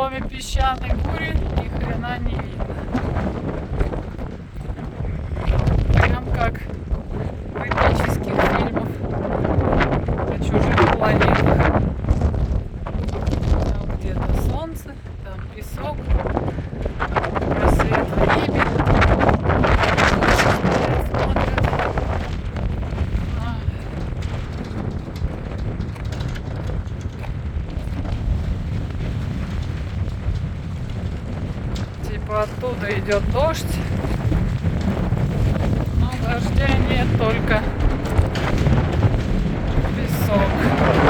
кроме песчаной бури, ни хрена не видно. Прям как в эпических фильмах о чужих планетах. Там где-то солнце, там песок, рассвет в небе. Смотрят. Типа оттуда идет дождь, но дождя нет, только песок.